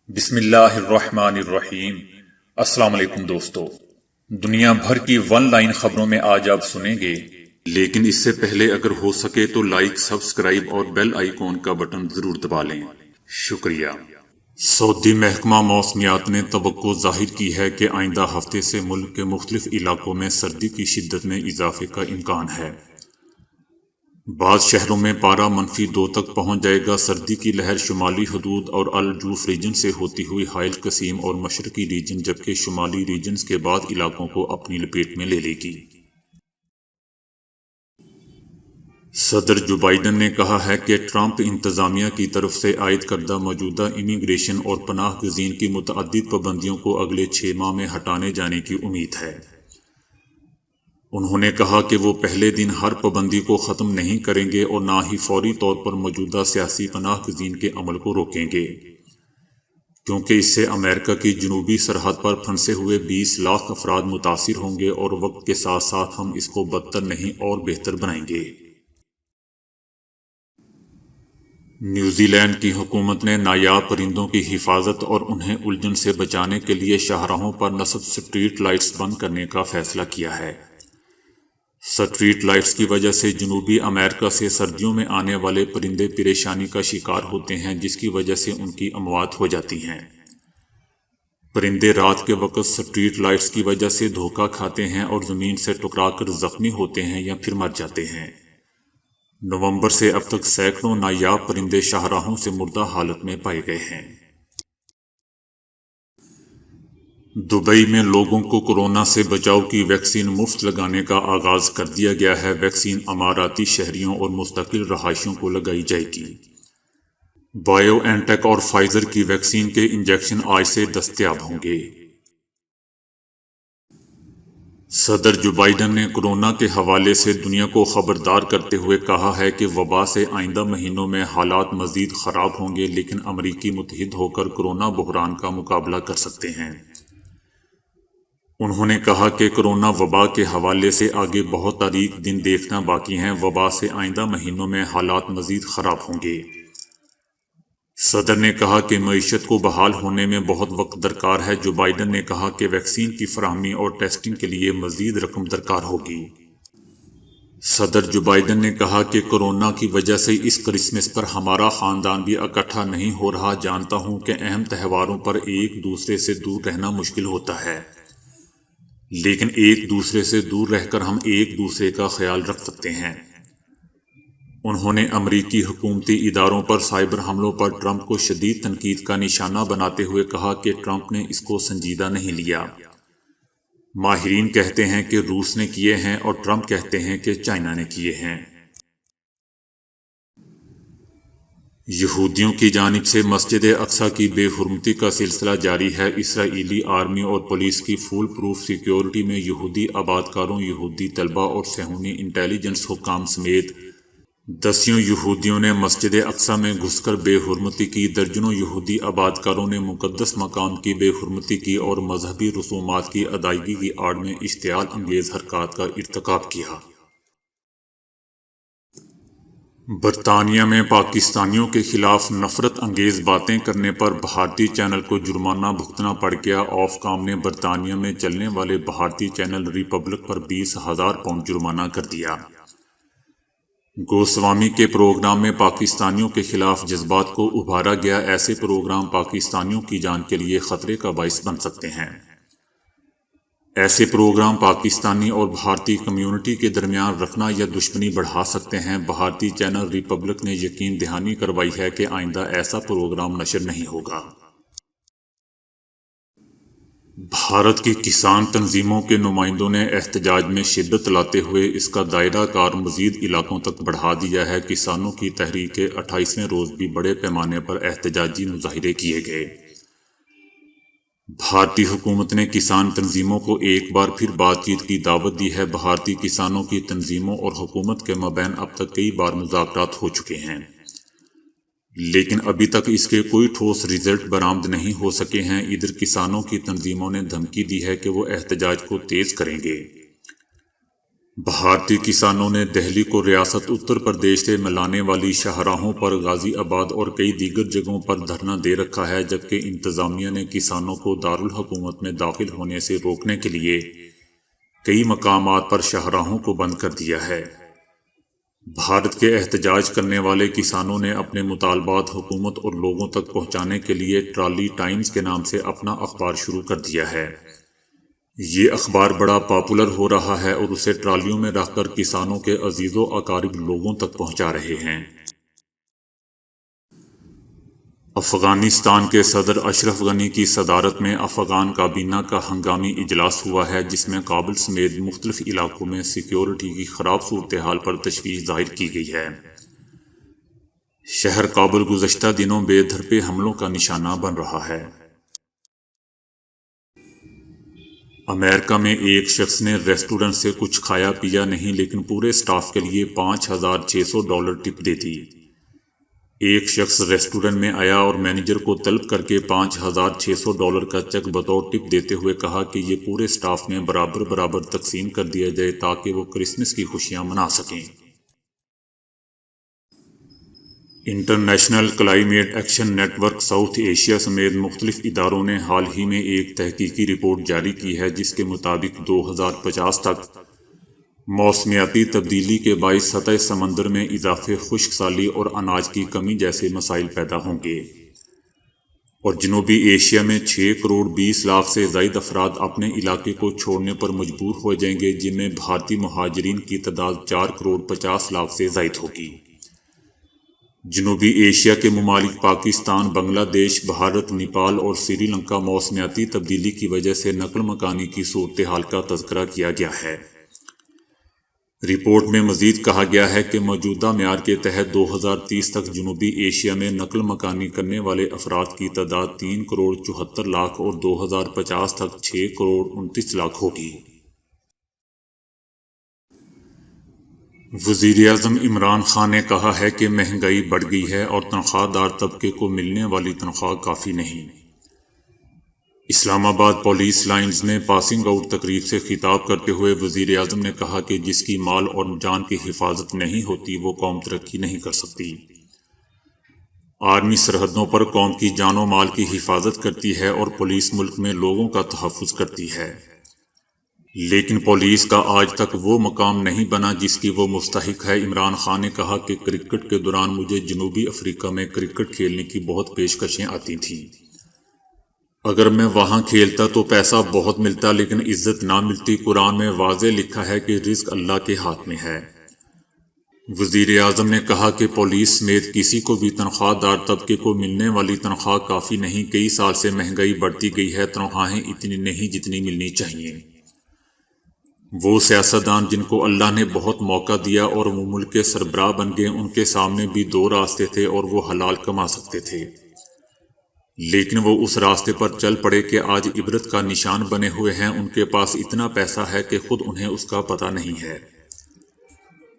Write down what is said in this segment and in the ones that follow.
بسم اللہ الرحمن الرحیم۔ السلام علیکم دوستو، دنیا بھر کی ون لائن خبروں میں آج آپ سنیں گے، لیکن اس سے پہلے اگر ہو سکے تو لائک، سبسکرائب اور بیل آئیکن کا بٹن ضرور دبا لیں۔ شکریہ۔ سعودی محکمہ موسمیات نے توقع ظاہر کی ہے کہ آئندہ ہفتے سے ملک کے مختلف علاقوں میں سردی کی شدت میں اضافے کا امکان ہے۔ بعض شہروں میں پارہ -2 تک پہنچ جائے گا۔ سردی کی لہر شمالی حدود اور الجوف ریجن سے ہوتی ہوئی حائل قسیم اور مشرقی ریجن جبکہ شمالی ریجنز کے بعد علاقوں کو اپنی لپیٹ میں لے لے گی۔ صدر جو بائیڈن نے کہا ہے کہ ٹرمپ انتظامیہ کی طرف سے عائد کردہ موجودہ امیگریشن اور پناہ گزین کی متعدد پابندیوں کو اگلے 6 ماہ میں ہٹانے جانے کی امید ہے۔ انہوں نے کہا کہ وہ پہلے دن ہر پابندی کو ختم نہیں کریں گے اور نہ ہی فوری طور پر موجودہ سیاسی پناہ گزین کے عمل کو روکیں گے، کیونکہ اس سے امریکہ کی جنوبی سرحد پر پھنسے ہوئے 20 لاکھ افراد متاثر ہوں گے اور وقت کے ساتھ ساتھ ہم اس کو بدتر نہیں اور بہتر بنائیں گے۔ نیوزی لینڈ کی حکومت نے نایاب پرندوں کی حفاظت اور انہیں الجھن سے بچانے کے لیے شاہراہوں پر نصب سٹریٹ لائٹس بند کرنے کا فیصلہ کیا ہے۔ سٹریٹ لائٹس کی وجہ سے جنوبی امریکہ سے سردیوں میں آنے والے پرندے پریشانی کا شکار ہوتے ہیں، جس کی وجہ سے ان کی اموات ہو جاتی ہیں۔ پرندے رات کے وقت سٹریٹ لائٹس کی وجہ سے دھوکہ کھاتے ہیں اور زمین سے ٹکرا کر زخمی ہوتے ہیں یا پھر مر جاتے ہیں۔ نومبر سے اب تک سینکڑوں نایاب پرندے شاہراہوں سے مردہ حالت میں پائے گئے ہیں۔ دبئی میں لوگوں کو کورونا سے بچاؤ کی ویکسین مفت لگانے کا آغاز کر دیا گیا ہے۔ ویکسین اماراتی شہریوں اور مستقل رہائشیوں کو لگائی جائے گی۔ بائیو این ٹیک اور فائزر کی ویکسین کے انجیکشن آج سے دستیاب ہوں گے۔ صدر جو بائیڈن نے کورونا کے حوالے سے دنیا کو خبردار کرتے ہوئے کہا ہے کہ وبا سے آئندہ مہینوں میں حالات مزید خراب ہوں گے، لیکن امریکی متحد ہو کر کورونا بحران کا مقابلہ کر سکتے ہیں۔ انہوں نے کہا کہ کورونا وبا کے حوالے سے آگے بہت تاریک دن دیکھنا باقی ہیں۔ وبا سے آئندہ مہینوں میں حالات مزید خراب ہوں گے۔ صدر نے کہا کہ معیشت کو بحال ہونے میں بہت وقت درکار ہے۔ جو بائیڈن نے کہا کہ ویکسین کی فراہمی اور ٹیسٹنگ کے لیے مزید رقم درکار ہوگی۔ صدر جو بائیڈن نے کہا کہ کورونا کی وجہ سے اس کرسمس پر ہمارا خاندان بھی اکٹھا نہیں ہو رہا۔ جانتا ہوں کہ اہم تہواروں پر ایک دوسرے سے دور رہنا مشکل ہوتا ہے، لیکن ایک دوسرے سے دور رہ کر ہم ایک دوسرے کا خیال رکھ سکتے ہیں۔ انہوں نے امریکی حکومتی اداروں پر سائبر حملوں پر ٹرمپ کو شدید تنقید کا نشانہ بناتے ہوئے کہا کہ ٹرمپ نے اس کو سنجیدہ نہیں لیا۔ ماہرین کہتے ہیں کہ روس نے کیے ہیں اور ٹرمپ کہتے ہیں کہ چائنا نے کیے ہیں۔ یہودیوں کی جانب سے مسجد اقصی کی بے حرمتی کا سلسلہ جاری ہے۔ اسرائیلی آرمی اور پولیس کی فول پروف سیکیورٹی میں یہودی آبادکاروں، یہودی طلبہ اور صہیونی انٹیلیجنس حکام سمیت دسیوں یہودیوں نے مسجد اقصی میں گھس کر بے حرمتی کی۔ درجنوں یہودی آبادکاروں نے مقدس مقام کی بے حرمتی کی اور مذہبی رسومات کی ادائیگی کی آڑ میں اشتعال انگیز حرکات کا ارتکاب کیا۔ برطانیہ میں پاکستانیوں کے خلاف نفرت انگیز باتیں کرنے پر بھارتی چینل کو جرمانہ بھگتنا پڑ گیا۔ آفکام نے برطانیہ میں چلنے والے بھارتی چینل ریپبلک پر 20,000 پاؤنڈ جرمانہ کر دیا۔ گوسوامی کے پروگرام میں پاکستانیوں کے خلاف جذبات کو ابھارا گیا۔ ایسے پروگرام پاکستانیوں کی جان کے لیے خطرے کا باعث بن سکتے ہیں۔ ایسے پروگرام پاکستانی اور بھارتی کمیونٹی کے درمیان رکھنا یا دشمنی بڑھا سکتے ہیں۔ بھارتی چینل ریپبلک نے یقین دہانی کروائی ہے کہ آئندہ ایسا پروگرام نشر نہیں ہوگا۔ بھارت کی کسان تنظیموں کے نمائندوں نے احتجاج میں شدت لاتے ہوئے اس کا دائرہ کار مزید علاقوں تک بڑھا دیا ہے۔ کسانوں کی تحریک کے 28ویں روز بھی بڑے پیمانے پر احتجاجی مظاہرے کیے گئے۔ بھارتی حکومت نے کسان تنظیموں کو ایک بار پھر بات چیت کی دعوت دی ہے۔ بھارتی کسانوں کی تنظیموں اور حکومت کے مابین اب تک کئی بار مذاکرات ہو چکے ہیں، لیکن ابھی تک اس کے کوئی ٹھوس رزلٹ برآمد نہیں ہو سکے ہیں۔ ادھر کسانوں کی تنظیموں نے دھمکی دی ہے کہ وہ احتجاج کو تیز کریں گے۔ بھارتی کسانوں نے دہلی کو ریاست اتر پردیش سے ملانے والی شاہراہوں پر غازی آباد اور کئی دیگر جگہوں پر دھرنا دے رکھا ہے، جبکہ انتظامیہ نے کسانوں کو دارالحکومت میں داخل ہونے سے روکنے کے لیے کئی مقامات پر شاہراہوں کو بند کر دیا ہے۔ بھارت کے احتجاج کرنے والے کسانوں نے اپنے مطالبات حکومت اور لوگوں تک پہنچانے کے لیے ٹرالی ٹائمز کے نام سے اپنا اخبار شروع کر دیا ہے۔ یہ اخبار بڑا پاپولر ہو رہا ہے اور اسے ٹرالیوں میں رکھ کر کسانوں کے عزیز و اقارب لوگوں تک پہنچا رہے ہیں۔ افغانستان کے صدر اشرف غنی کی صدارت میں افغان کابینہ کا ہنگامی اجلاس ہوا ہے، جس میں کابل سمیت مختلف علاقوں میں سیکیورٹی کی خراب صورتحال پر تشویش ظاہر کی گئی ہے۔ شہر کابل گزشتہ دنوں بے دھڑپے حملوں کا نشانہ بن رہا ہے۔ امریکہ میں ایک شخص نے ریسٹورنٹ سے کچھ کھایا پیا نہیں، لیکن پورے سٹاف کے لیے $5,600 ٹپ دے دی۔ ایک شخص ریسٹورنٹ میں آیا اور مینیجر کو طلب کر کے $5,600 کا چیک بطور ٹپ دیتے ہوئے کہا کہ یہ پورے سٹاف میں برابر برابر تقسیم کر دیا جائے تاکہ وہ کرسمس کی خوشیاں منا سکیں۔ International Climate Action Network South Asia سمیت مختلف اداروں نے حال ہی میں ایک تحقیقی رپورٹ جاری کی ہے، جس کے مطابق 2050 تک موسمیاتی تبدیلی کے باعث سطح سمندر میں اضافے، خشک سالی اور اناج کی کمی جیسے مسائل پیدا ہوں گے، اور جنوبی ایشیا میں 6,20,00,000 سے زائد افراد اپنے علاقے کو چھوڑنے پر مجبور ہو جائیں گے، جن میں بھارتی مہاجرین کی تعداد 4,50,00,000 سے زائد ہوگی۔ جنوبی ایشیا کے ممالک پاکستان، بنگلہ دیش، بھارت، نیپال اور سری لنکا موسمیاتی تبدیلی کی وجہ سے نقل مکانی کی صورتحال کا تذکرہ کیا گیا ہے۔ رپورٹ میں مزید کہا گیا ہے کہ موجودہ معیار کے تحت 2030 تک جنوبی ایشیا میں نقل مکانی کرنے والے افراد کی تعداد 3,74,00,000 اور 2050 تک 6,29,00,000 ہوگی۔ وزیراعظم عمران خان نے کہا ہے کہ مہنگائی بڑھ گئی ہے اور تنخواہ دار طبقے کو ملنے والی تنخواہ کافی نہیں۔ اسلام آباد پولیس لائنز میں پاسنگ آؤٹ تقریب سے خطاب کرتے ہوئے وزیراعظم نے کہا کہ جس کی مال اور جان کی حفاظت نہیں ہوتی وہ قوم ترقی نہیں کر سکتی۔ آرمی سرحدوں پر قوم کی جان و مال کی حفاظت کرتی ہے اور پولیس ملک میں لوگوں کا تحفظ کرتی ہے، لیکن پولیس کا آج تک وہ مقام نہیں بنا جس کی وہ مستحق ہے۔ عمران خان نے کہا کہ کرکٹ کے دوران مجھے جنوبی افریقہ میں کرکٹ کھیلنے کی بہت پیشکشیں آتی تھیں۔ اگر میں وہاں کھیلتا تو پیسہ بہت ملتا، لیکن عزت نہ ملتی۔ قرآن میں واضح لکھا ہے کہ رزق اللہ کے ہاتھ میں ہے۔ وزیر اعظم نے کہا کہ پولیس سمیت کسی کو بھی تنخواہ دار طبقے کو ملنے والی تنخواہ کافی نہیں۔ کئی سال سے مہنگائی بڑھتی گئی ہے، تنخواہیں اتنی نہیں جتنی ملنی چاہیے۔ وہ سیاستدان جن کو اللہ نے بہت موقع دیا اور وہ ملک کے سربراہ بن گئے، ان کے سامنے بھی دو راستے تھے اور وہ حلال کما سکتے تھے، لیکن وہ اس راستے پر چل پڑے کہ آج عبرت کا نشان بنے ہوئے ہیں۔ ان کے پاس اتنا پیسہ ہے کہ خود انہیں اس کا پتہ نہیں ہے،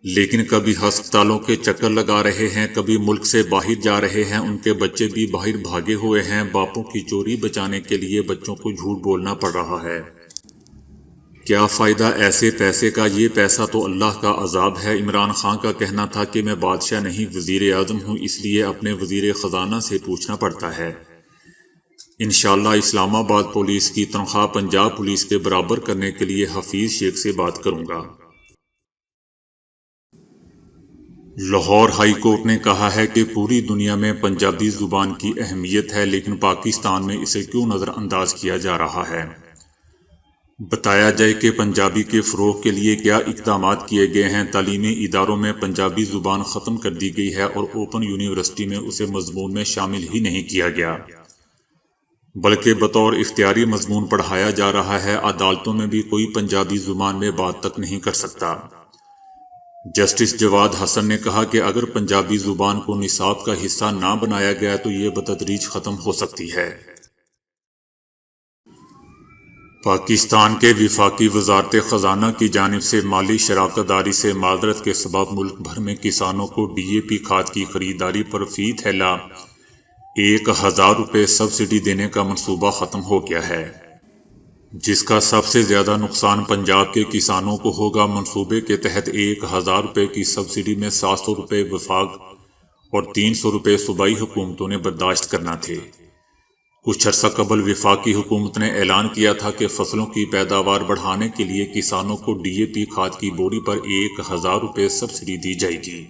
لیکن کبھی ہسپتالوں کے چکر لگا رہے ہیں، کبھی ملک سے باہر جا رہے ہیں۔ ان کے بچے بھی باہر بھاگے ہوئے ہیں، باپوں کی چوری بچانے کے لیے بچوں کو جھوٹ بولنا پڑ رہا ہے۔ کیا فائدہ ایسے پیسے کا؟ یہ پیسہ تو اللہ کا عذاب ہے۔ عمران خان کا کہنا تھا کہ میں بادشاہ نہیں وزیر اعظم ہوں، اس لیے اپنے وزیر خزانہ سے پوچھنا پڑتا ہے۔ انشاءاللہ اسلام آباد پولیس کی تنخواہ پنجاب پولیس کے برابر کرنے کے لیے حفیظ شیخ سے بات کروں گا۔ لاہور ہائی کورٹ نے کہا ہے کہ پوری دنیا میں پنجابی زبان کی اہمیت ہے، لیکن پاکستان میں اسے کیوں نظر انداز کیا جا رہا ہے؟ بتایا جائے کہ پنجابی کے فروغ کے لیے کیا اقدامات کیے گئے ہیں۔ تعلیمی اداروں میں پنجابی زبان ختم کر دی گئی ہے اور اوپن یونیورسٹی میں اسے مضمون میں شامل ہی نہیں کیا گیا، بلکہ بطور اختیاری مضمون پڑھایا جا رہا ہے۔ عدالتوں میں بھی کوئی پنجابی زبان میں بات تک نہیں کر سکتا۔ جسٹس جواد حسن نے کہا کہ اگر پنجابی زبان کو نصاب کا حصہ نہ بنایا گیا تو یہ بتدریج ختم ہو سکتی ہے۔ پاکستان کے وفاقی وزارت خزانہ کی جانب سے مالی شراکت داری سے معذرت کے سبب ملک بھر میں کسانوں کو ڈی اے پی کھاد کی خریداری پر فی تھیلا 1,000 روپے سبسڈی دینے کا منصوبہ ختم ہو گیا ہے۔ جس کا سب سے زیادہ نقصان پنجاب کے کسانوں کو ہوگا۔ منصوبے کے تحت 1000 روپے کی سبسڈی میں 700 روپے وفاق اور 300 روپے صوبائی حکومتوں نے برداشت کرنا تھے۔ کچھ عرصہ قبل وفاقی حکومت نے اعلان کیا تھا کہ فصلوں کی پیداوار بڑھانے کے لیے کسانوں کو ڈی اے پی کھاد کی بوری پر 1000 روپے سبسڈی دی جائے گی۔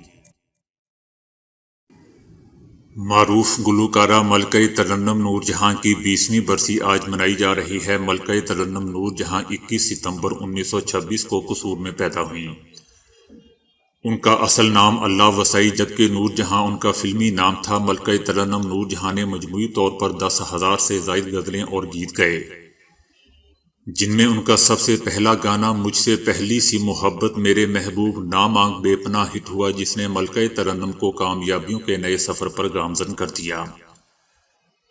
معروف گلوکارہ ملکہ ترنم نور جہاں کی 20ویں برسی آج منائی جا رہی ہے۔ ملکہ ترنم نور جہاں 21 ستمبر 1926 کو قصور میں پیدا ہوئیں۔ ان کا اصل نام اللہ وسائی جبکہ نور جہاں ان کا فلمی نام تھا۔ ملکہ ترنم نور جہاں نے مجموعی طور پر 10,000 سے زائد غزلیں اور گیت گائے، جن میں ان کا سب سے پہلا گانا مجھ سے پہلی سی محبت میرے محبوب نہ مانگ بے پناہ ہٹ ہوا، جس نے ملکہ ترنم کو کامیابیوں کے نئے سفر پر گامزن کر دیا۔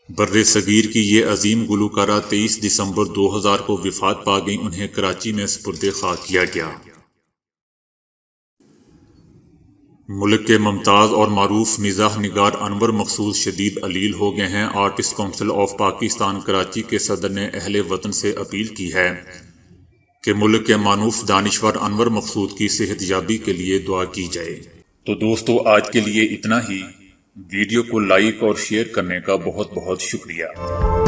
بر صغیر کی یہ عظیم گلوکارہ 23 دسمبر 2000 کو وفات پا گئیں۔ انہیں کراچی میں سپرد خاک کیا گیا۔ ملک کے ممتاز اور معروف مزاح نگار انور مقصود شدید علیل ہو گئے ہیں۔ Artist council of Pakistan Karachi کے صدر نے اہل وطن سے اپیل کی ہے کہ ملک کے معروف دانشور انور مقصود کی صحت یابی کے لیے دعا کی جائے۔ تو دوستو آج کے لیے اتنا ہی۔ ویڈیو کو لائک اور شیئر کرنے کا بہت بہت شکریہ۔